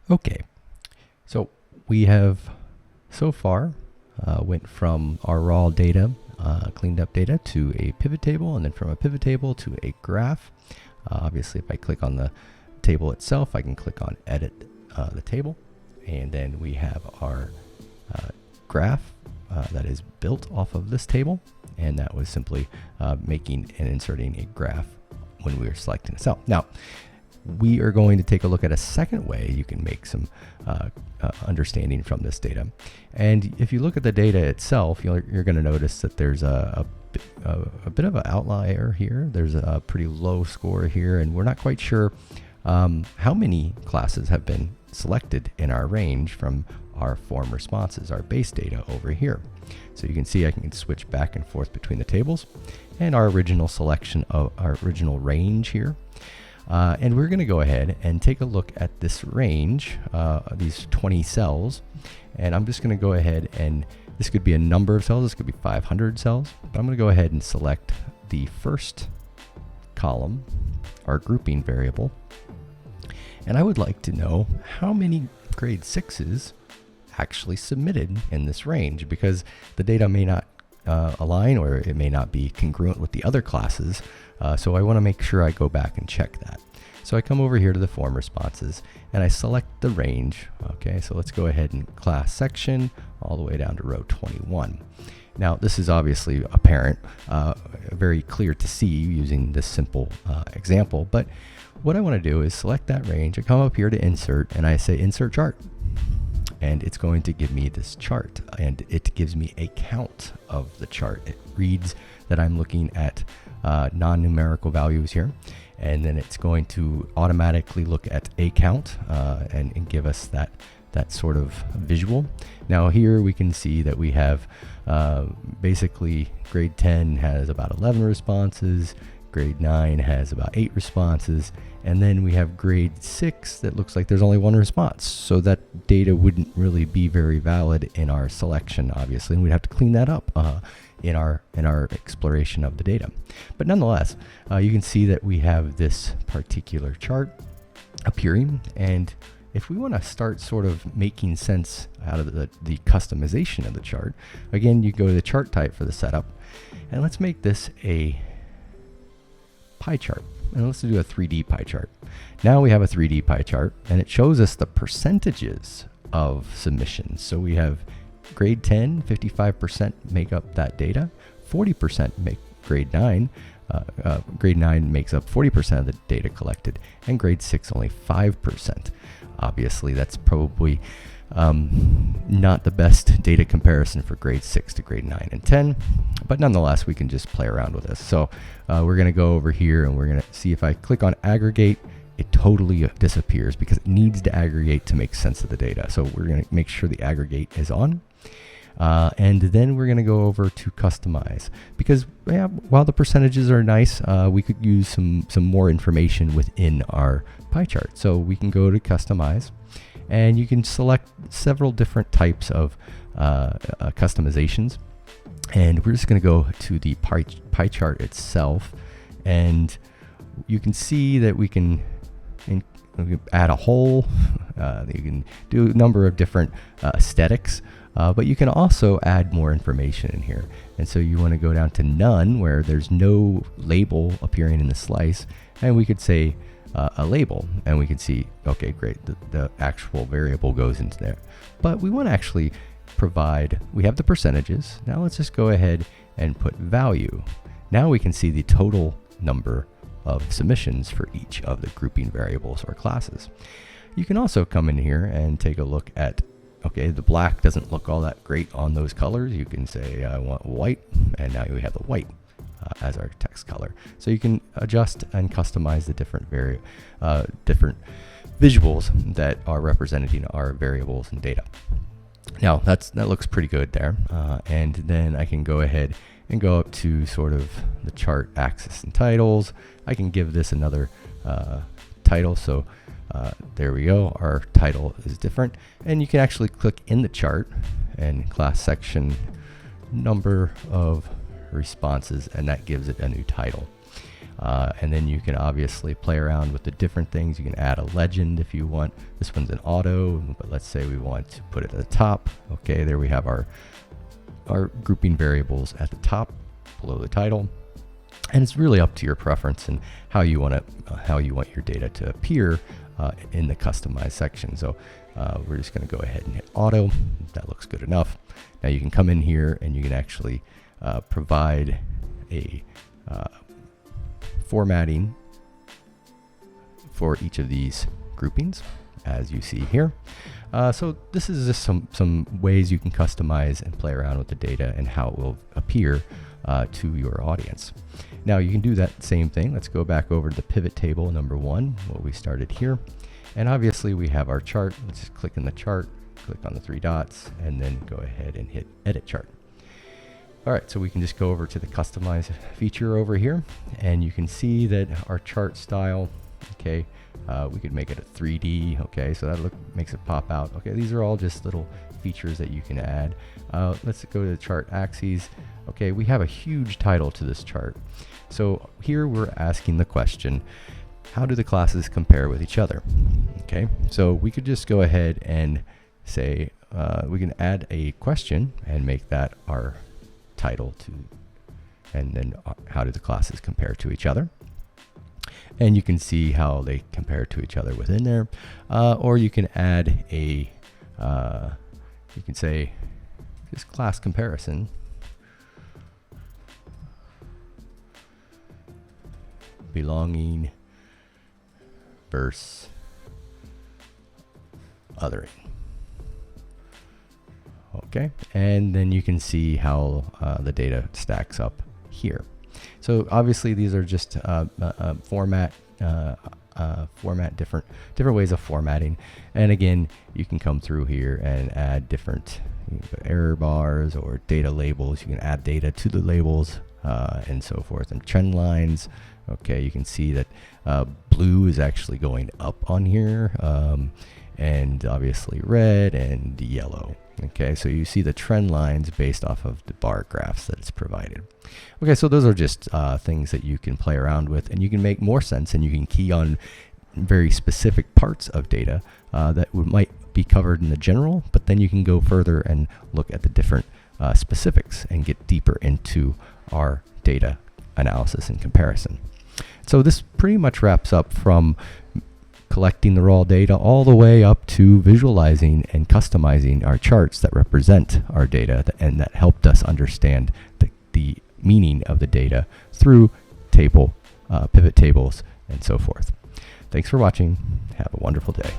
Okay, so we have so far went from our raw data, cleaned up data, to a pivot table, and then from a pivot table to a graph. Obviously, if I click on the table itself, I can click on edit the table, and then we have our graph that is built off of this table, and that was simply making and inserting a graph when we were selecting a cell. Now, we are going to take a look at a second way you can make some understanding from this data. And if you look at the data itself, you're going to notice that there's a bit of an outlier here. There's a pretty low score here, and we're not quite sure how many classes have been selected in our range from our form responses, our base data over here. So you can see I can switch back and forth between the tables and our original selection of our original range here. And we're going to go ahead and take a look at this range, these 20 cells. And I'm just going to go ahead, and this could be a number of cells. This could be 500 cells. But I'm going to go ahead and select the first column, our grouping variable. And I would like to know how many grade 6s actually submitted in this range, because the data may not align, or it may not be congruent with the other classes. So I want to make sure I go back and check that. So I come over here to the form responses and I select the range. Okay, so let's go ahead and class section all the way down to row 21. Now this is obviously apparent, very clear to see using this simple example, but what I want to do is select that range. I come up here to insert and I say insert chart. And it's going to give me this chart, and it gives me a count of the chart. It reads that I'm looking at non-numerical values here, and then it's going to automatically look at a count and give us that sort of visual. Now here we can see that we have basically grade 10 has about 11 responses, grade 9 has about 8 responses, and then we have grade 6 that looks like there's only 1 response. So that data wouldn't really be very valid in our selection, obviously, and we'd have to clean that up in our exploration of the data. But nonetheless, you can see that we have this particular chart appearing, and if we want to start sort of making sense out of the customization of the chart, again, you go to the chart type for the setup, and let's make this a pie chart. And let's do a 3D pie chart. Now we have a 3D pie chart, and it shows us the percentages of submissions. So we have grade 10, 55% make up that data, 40% make grade 9. Grade 9 makes up 40% of the data collected, and grade 6 only 5%. Obviously, that's probably not the best data comparison for grade 6 to grade 9 and 10, but nonetheless, we can just play around with this. So we're going to go over here and we're going to see if I click on aggregate, it totally disappears because it needs to aggregate to make sense of the data. So we're going to make sure the aggregate is on. And then we're going to go over to customize, because while the percentages are nice, we could use some more information within our pie chart. So we can go to customize, and you can select several different types of customizations. And we're just going to go to the pie chart itself, and you can see that we can add a hole. You can do a number of different aesthetics, but you can also add more information in here. And so you want to go down to none, where there's no label appearing in the slice, and we could say a label, and we can see, okay, great, the actual variable goes into there. But we want to actually provide, we have the percentages. Now let's just go ahead and put value. Now we can see the total number of submissions for each of the grouping variables or classes. You can also come in here and take a look at, okay, the black doesn't look all that great on those colors. You can say I want white, and now we have the white as our text color. So you can adjust and customize the different different visuals that are representing our variables and data. Now that looks pretty good there, and then I can go ahead and go up to sort of the chart axis and titles. I can give this another title, so there we go, our title is different, and you can actually click in the chart and class section number of responses, and that gives it a new title. And then you can obviously play around with the different things. You can add a legend if you want. This one's an auto, but let's say we want to put it at the top. Okay, there we have our grouping variables at the top below the title. And it's really up to your preference and how you want your data to appear in the customized section. So we're just going to go ahead and hit auto. That looks good enough. Now you can come in here and you can actually provide a formatting for each of these groupings, as you see here. So this is just some ways you can customize and play around with the data and how it will appear to your audience. Now you can do that same thing. Let's go back over to the pivot table number 1, what we started here. And obviously we have our chart. Let's just click in the chart, click on the 3 dots, and then go ahead and hit edit chart. All right, so we can just go over to the customize feature over here, and you can see that our chart style, okay, we could make it a 3D, okay, so that makes it pop out. Okay, these are all just little features that you can add. Let's go to the chart axes. Okay, we have a huge title to this chart. So here we're asking the question, how do the classes compare with each other? Okay, so we could just go ahead and say, we can add a question and make that our title to, and then how do the classes compare to each other? And you can see how they compare to each other within there. Or you can add a, you can say, just class comparison. Belonging versus othering. Okay, and then you can see how the data stacks up here. So obviously these are just different ways of formatting. And again, you can come through here and add different error bars or data labels. You can add data to the labels and so forth, and trend lines. Okay, you can see that blue is actually going up on here, and obviously red and yellow. Okay, so you see the trend lines based off of the bar graphs that it's provided. Okay, so those are just things that you can play around with, and you can make more sense, and you can key on very specific parts of data that might be covered in the general, but then you can go further and look at the different specifics and get deeper into our data analysis and comparison. So this pretty much wraps up from collecting the raw data all the way up to visualizing and customizing our charts that represent our data and that helped us understand the meaning of the data through pivot tables, and so forth. Thanks for watching. Have a wonderful day.